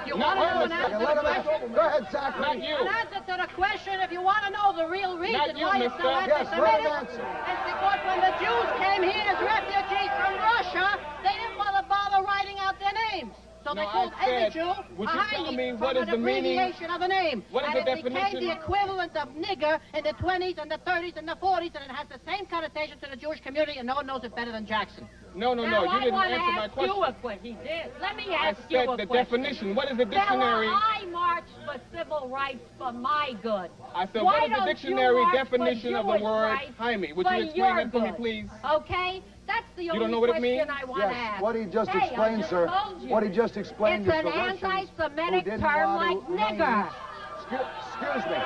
[SPEAKER 6] You
[SPEAKER 12] Not
[SPEAKER 6] want to
[SPEAKER 12] her.
[SPEAKER 6] know an
[SPEAKER 1] Let him
[SPEAKER 6] answer?
[SPEAKER 1] answer. Go ahead, Zachary.
[SPEAKER 12] Not you.
[SPEAKER 6] An answer to the question, if you want to know the real reason
[SPEAKER 12] Not you,
[SPEAKER 6] why it's so
[SPEAKER 12] mister.
[SPEAKER 1] Yes, let him
[SPEAKER 6] anti-Semitic,
[SPEAKER 1] answer.
[SPEAKER 6] it's because when the Jews came here as refugees from Russia, they didn't want to bother writing out their names. So they
[SPEAKER 12] No,
[SPEAKER 6] called
[SPEAKER 12] I
[SPEAKER 6] every
[SPEAKER 12] said,
[SPEAKER 6] Jew
[SPEAKER 12] would
[SPEAKER 6] a
[SPEAKER 12] you tell
[SPEAKER 6] Hymie
[SPEAKER 12] me
[SPEAKER 6] from
[SPEAKER 12] what is
[SPEAKER 6] an
[SPEAKER 12] the meaning-
[SPEAKER 6] abbreviation of a name.
[SPEAKER 12] What is
[SPEAKER 6] and
[SPEAKER 12] the
[SPEAKER 6] it
[SPEAKER 12] definition?
[SPEAKER 6] became the equivalent of nigger in the 20s and the 30s and the 40s, and it has the same connotation to the Jewish community, and no one knows it better than Jackson.
[SPEAKER 12] No,
[SPEAKER 6] Now,
[SPEAKER 12] you didn't
[SPEAKER 6] I
[SPEAKER 12] answer my
[SPEAKER 6] want to ask
[SPEAKER 12] question.
[SPEAKER 6] you a question. He did. Let me
[SPEAKER 12] I
[SPEAKER 6] ask you a
[SPEAKER 12] said the
[SPEAKER 6] question.
[SPEAKER 12] definition. What is the dictionary?
[SPEAKER 6] Now, I march for civil rights for my good.
[SPEAKER 12] I said,
[SPEAKER 6] Why
[SPEAKER 12] what is the
[SPEAKER 6] don't you
[SPEAKER 12] dictionary
[SPEAKER 6] march
[SPEAKER 12] definition
[SPEAKER 6] for
[SPEAKER 12] of the
[SPEAKER 6] Jewish
[SPEAKER 12] word
[SPEAKER 6] rights
[SPEAKER 12] Hymie? Would
[SPEAKER 6] for
[SPEAKER 12] you explain
[SPEAKER 6] your
[SPEAKER 12] that to me,
[SPEAKER 6] good?
[SPEAKER 12] please?
[SPEAKER 6] Okay? That's the
[SPEAKER 12] don't
[SPEAKER 6] only
[SPEAKER 12] know what it
[SPEAKER 6] question
[SPEAKER 12] means?
[SPEAKER 6] I want to
[SPEAKER 1] Yes,
[SPEAKER 6] ask.
[SPEAKER 1] what he just
[SPEAKER 6] Hey,
[SPEAKER 1] explained,
[SPEAKER 6] I just
[SPEAKER 1] sir.
[SPEAKER 6] told you.
[SPEAKER 1] What he just explained
[SPEAKER 6] It's
[SPEAKER 1] is
[SPEAKER 6] an
[SPEAKER 1] the Russians
[SPEAKER 6] anti-Semitic
[SPEAKER 1] who didn't
[SPEAKER 6] term
[SPEAKER 1] want
[SPEAKER 6] like
[SPEAKER 1] to
[SPEAKER 6] nigger.
[SPEAKER 1] Excuse me.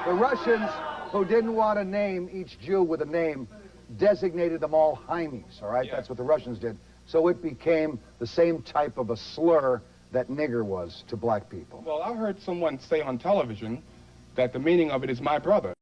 [SPEAKER 1] The Russians who didn't want to name each Jew with a name designated them all Hymies, all right?
[SPEAKER 12] Yeah.
[SPEAKER 1] That's what the Russians did. So it became the same type of a slur that nigger was to black people.
[SPEAKER 12] Well, I heard someone say on television that the meaning of it is my brother.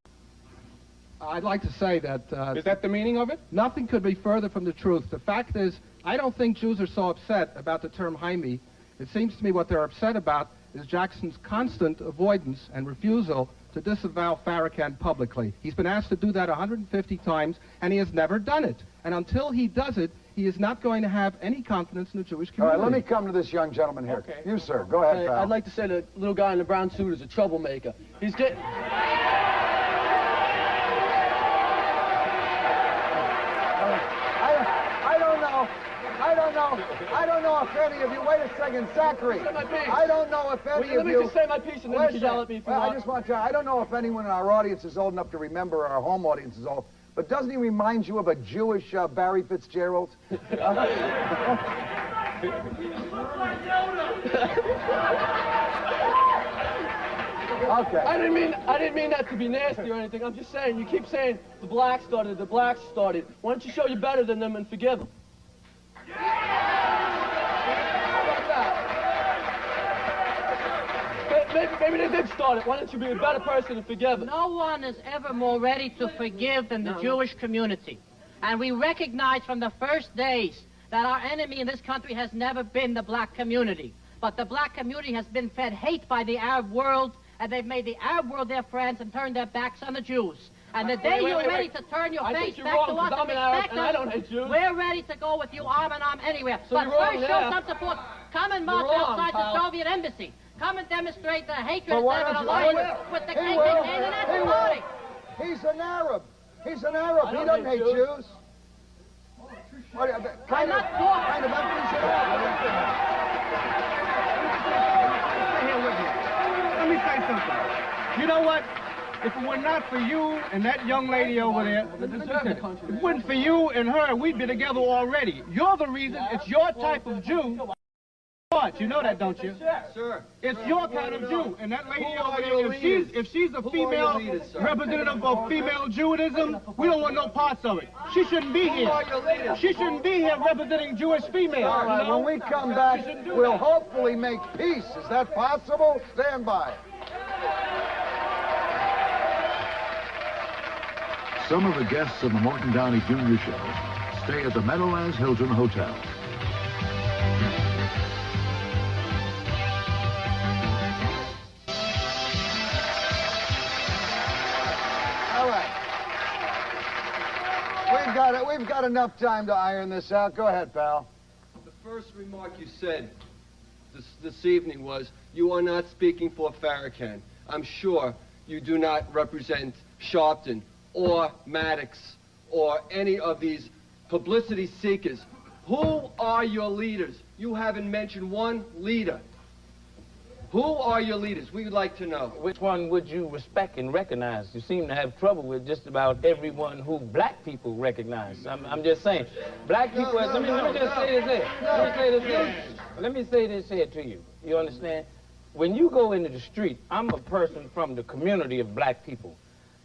[SPEAKER 10] I'd like to say that
[SPEAKER 12] Is that the meaning of it?
[SPEAKER 10] nothing could be further from the truth. The fact is, I don't think Jews are so upset about the term Hymie. It seems to me what they're upset about is Jackson's constant avoidance and refusal to disavow Farrakhan publicly. He's been asked to do that 150 times, and he has never done it. And until he does it, he is not going to have any confidence in the Jewish
[SPEAKER 1] All
[SPEAKER 10] community.
[SPEAKER 1] right, let me come to this young gentleman here.
[SPEAKER 12] Okay.
[SPEAKER 1] You, sir. Go ahead, pal.
[SPEAKER 7] I'd like to say the little guy in the brown suit is a troublemaker. He's getting...
[SPEAKER 1] I don't know if any of you, wait a second, Zachary. I don't know if any of you...
[SPEAKER 7] Let me just say my piece and then you can yell at me if you
[SPEAKER 1] I
[SPEAKER 7] want.
[SPEAKER 1] just want to, I don't know if anyone in our audience is old enough to remember, our home audience is old, but doesn't he remind you of a Jewish Barry Fitzgerald? Okay.
[SPEAKER 7] I didn't mean that to be nasty or anything. I'm just saying, you keep saying the blacks started. Why don't you show you're better than them and forgive them? Maybe they did start it. Why don't you be a better person and forgive it?
[SPEAKER 4] No one is ever more ready to forgive than the Jewish community. And we recognize from the first days that our enemy in this country has never been the black community. But the black community has been fed hate by the Arab world, and they've made the Arab world their friends and turned their backs on the Jews. And the day you're ready to turn your face back to us and respect
[SPEAKER 7] and I don't
[SPEAKER 4] us,
[SPEAKER 7] hate Jews.
[SPEAKER 4] we're ready to go with you arm in arm anywhere.
[SPEAKER 7] So
[SPEAKER 4] But
[SPEAKER 7] you're wrong
[SPEAKER 4] first,
[SPEAKER 7] there.
[SPEAKER 4] show some support. Come and march
[SPEAKER 7] You're wrong,
[SPEAKER 4] outside
[SPEAKER 7] pal.
[SPEAKER 4] the Soviet embassy. Come and demonstrate the hatred
[SPEAKER 1] Well, why
[SPEAKER 4] instead of
[SPEAKER 1] don't
[SPEAKER 4] an
[SPEAKER 1] you-
[SPEAKER 4] alliance with the
[SPEAKER 1] He will.
[SPEAKER 4] KKK, and that's
[SPEAKER 1] He
[SPEAKER 4] the
[SPEAKER 1] will.
[SPEAKER 4] party.
[SPEAKER 1] He's an Arab. He's an Arab.
[SPEAKER 7] I
[SPEAKER 1] He
[SPEAKER 7] don't
[SPEAKER 1] doesn't
[SPEAKER 7] hate
[SPEAKER 1] hate
[SPEAKER 7] Jews.
[SPEAKER 1] Jews. What,
[SPEAKER 4] I'm
[SPEAKER 1] kind
[SPEAKER 4] not
[SPEAKER 1] of
[SPEAKER 4] talking.
[SPEAKER 1] empties it out.
[SPEAKER 11] Here with me. Let me say something. You know what? If it were not for you and that young lady over there, if it wasn't for you and her, we'd be together already. You're the reason. It's your type of Jew. What? You know that, don't you?
[SPEAKER 1] Sir.
[SPEAKER 11] It's your kind of Jew. And that lady over there, if she's a female representative of female Judaism, we don't want no parts of it. She shouldn't be here. She shouldn't be here representing Jewish females.
[SPEAKER 1] All right,
[SPEAKER 11] you know?
[SPEAKER 1] when we come back, we'll hopefully make peace. Is that possible? Stand by.
[SPEAKER 8] Some of the guests of the Morton Downey Jr. show stay at the Meadowlands Hilton Hotel.
[SPEAKER 1] got enough time to iron this out. Go ahead, pal.
[SPEAKER 13] The first remark you said this evening was, you are not speaking for Farrakhan. I'm sure you do not represent Sharpton or Maddox or any of these publicity seekers. Who are your leaders? You haven't mentioned one leader. Who are your leaders? We would like to know.
[SPEAKER 3] Which one would you respect and recognize? You seem to have trouble with just about everyone who black people recognize. I'm just saying. Black people, let me just say this here. Let me say this here to you. You understand? When you go into the street, I'm a person from the community of black people.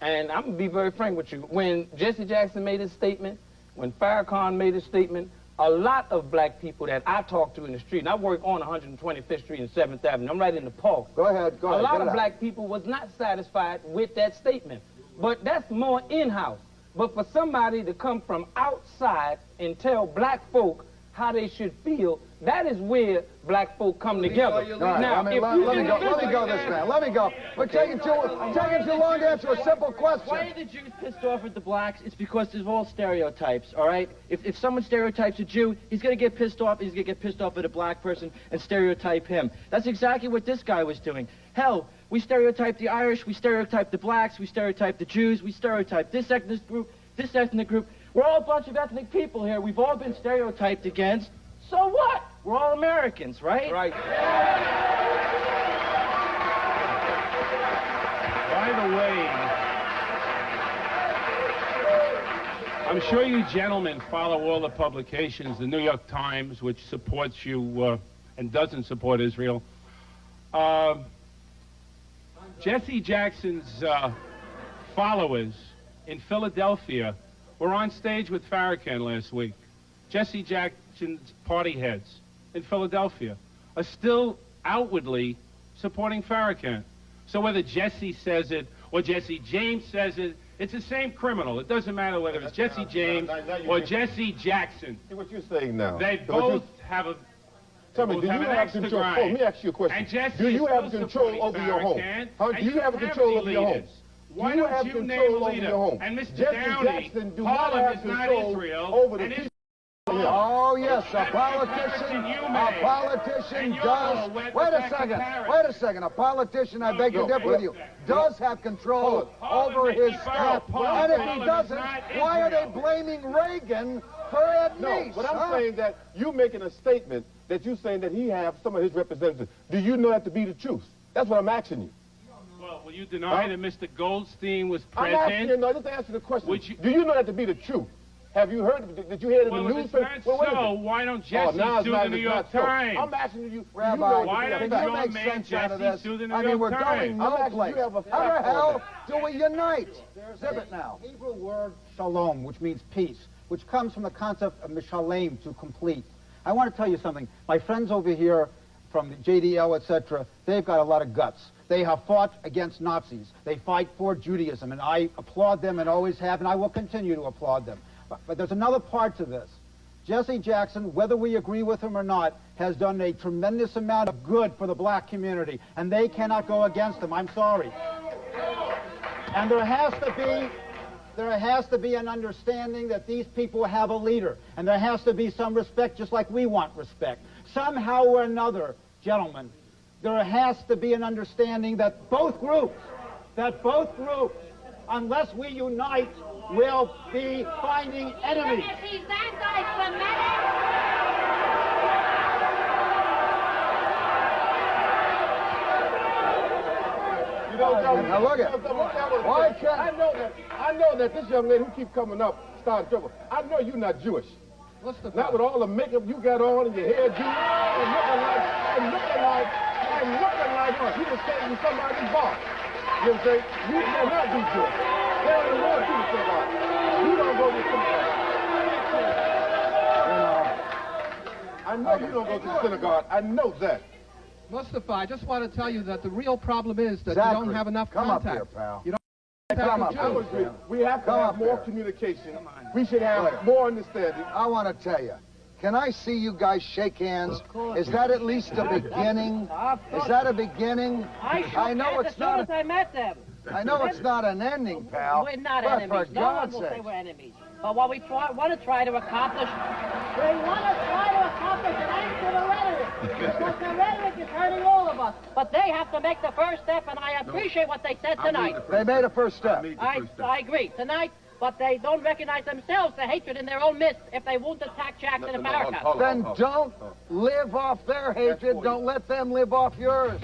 [SPEAKER 3] And I'm going to be very frank with you. When Jesse Jackson made his statement, when Farrakhan made his statement, a lot of black people that I talk to in the street, and I work on 125th Street and 7th Avenue. I'm right in the park.
[SPEAKER 1] Go ahead.
[SPEAKER 3] A lot of black people was not satisfied with that statement. But that's more in-house. But for somebody to come from outside and tell black folk how they should feel, that is where black folk come together.
[SPEAKER 1] Now, let me go this man. Let me go. We're taking too long to answer a simple question.
[SPEAKER 14] Why are the Jews pissed off at the blacks? It's because there's all stereotypes, all right? If someone stereotypes a Jew, he's going to get pissed off. He's going to get pissed off at a black person and stereotype him. That's exactly what this guy was doing. Hell, we stereotype the Irish, we stereotype the blacks, we stereotype the Jews, we stereotype this ethnic group, this ethnic group. We're all a bunch of ethnic people here. We've all been stereotyped against. So what? We're all Americans, right?
[SPEAKER 3] Right.
[SPEAKER 15] By the way, I'm sure you gentlemen follow all the publications, the New York Times, which supports you and doesn't support Israel. Jesse Jackson's followers in Philadelphia were on stage with Farrakhan last week. Jesse Jackson's party heads in Philadelphia are still outwardly supporting Farrakhan. So whether Jesse says it or Jesse James says it, it's the same criminal. It doesn't matter whether it's Jesse James or Jesse Jackson.
[SPEAKER 5] See what you're saying now.
[SPEAKER 15] They both have a...
[SPEAKER 5] Tell me, do you have control? Oh, let me ask you a question. Do you have control over your home? Do you have control over your home?
[SPEAKER 15] Why don't you name a leader? And Mr. Downey, Harlem is not Israel,
[SPEAKER 5] over the people.
[SPEAKER 1] Oh, yes, a politician does... Wait a second. A politician, I beg to differ with you, does have control over his staff. And if he doesn't, why are they blaming Reagan for Ed Meese?
[SPEAKER 5] No, but I'm saying that you're making a statement that you're saying that he have some of his representatives. Do you know that to be the truth? That's what I'm asking you.
[SPEAKER 15] Well, will you deny that Mr. Goldstein was present?
[SPEAKER 5] I'm asking you, no, just answer the question. Do you know that to be the truth? Have you heard, did you hear it in the news?
[SPEAKER 15] Well, if it's not so, why don't Jesse sue the New York Times?
[SPEAKER 5] I'm asking you,
[SPEAKER 1] Rabbi,
[SPEAKER 15] why don't your man Jesse sue the New York Times?
[SPEAKER 1] I mean, we're going no place. How the hell do we unite? Exhibit now.
[SPEAKER 11] The Hebrew word shalom, which means peace, which comes from the concept of mishalem, to complete. I want to tell you something. My friends over here from the JDL, etc., they've got a lot of guts. They have fought against Nazis. They fight for Judaism, and I applaud them and always have, and I will continue to applaud them. But there's another part to this. Jesse Jackson, whether we agree with him or not, has done a tremendous amount of good for the black community, and they cannot go against him. I'm sorry. And there has to be an understanding that these people have a leader, and there has to be some respect, just like we want respect. Somehow or another, gentlemen, there has to be an understanding that both groups, unless we unite, will be finding enemies.
[SPEAKER 6] He's that guy's semitic.
[SPEAKER 5] You know,
[SPEAKER 1] now look at why can't
[SPEAKER 5] I know that this young lady who keep coming up starting trouble. I know you're not Jewish. Not with all the makeup you got on and your hair and looking like you just came from somebody's bar. You know what I'm saying? You cannot be Jewish. There ain't more Jews in God. You don't go to synagogue. I know you don't go to the synagogue. I know that.
[SPEAKER 10] Mustafa, I just want to tell you that the real problem is that you don't have enough contact.
[SPEAKER 1] Come up here, pal.
[SPEAKER 10] You don't
[SPEAKER 5] I would agree. We have to have more communication. We should have more understanding.
[SPEAKER 1] I want to tell you. Can I see you guys shake hands? Is that at least a beginning? Is that a beginning? I know it's not.
[SPEAKER 6] As soon as I met them.
[SPEAKER 1] I know it's not an ending, pal.
[SPEAKER 6] We're not
[SPEAKER 1] but
[SPEAKER 6] enemies.
[SPEAKER 1] For
[SPEAKER 6] No one
[SPEAKER 1] God's
[SPEAKER 6] will
[SPEAKER 1] sake.
[SPEAKER 6] say we're enemies. But what we want to try to accomplish, we want to try to accomplish an end to the rhetoric. Because the rhetoric is hurting all of us. But they have to make the first step, and I appreciate what they said tonight.
[SPEAKER 1] They made a first step.
[SPEAKER 6] I agree. Tonight, but they don't recognize themselves the hatred in their own midst if they won't attack Jackson America.
[SPEAKER 1] Then don't live off their hatred. Don't let them live off yours.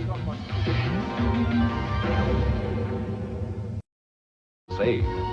[SPEAKER 16] Saved.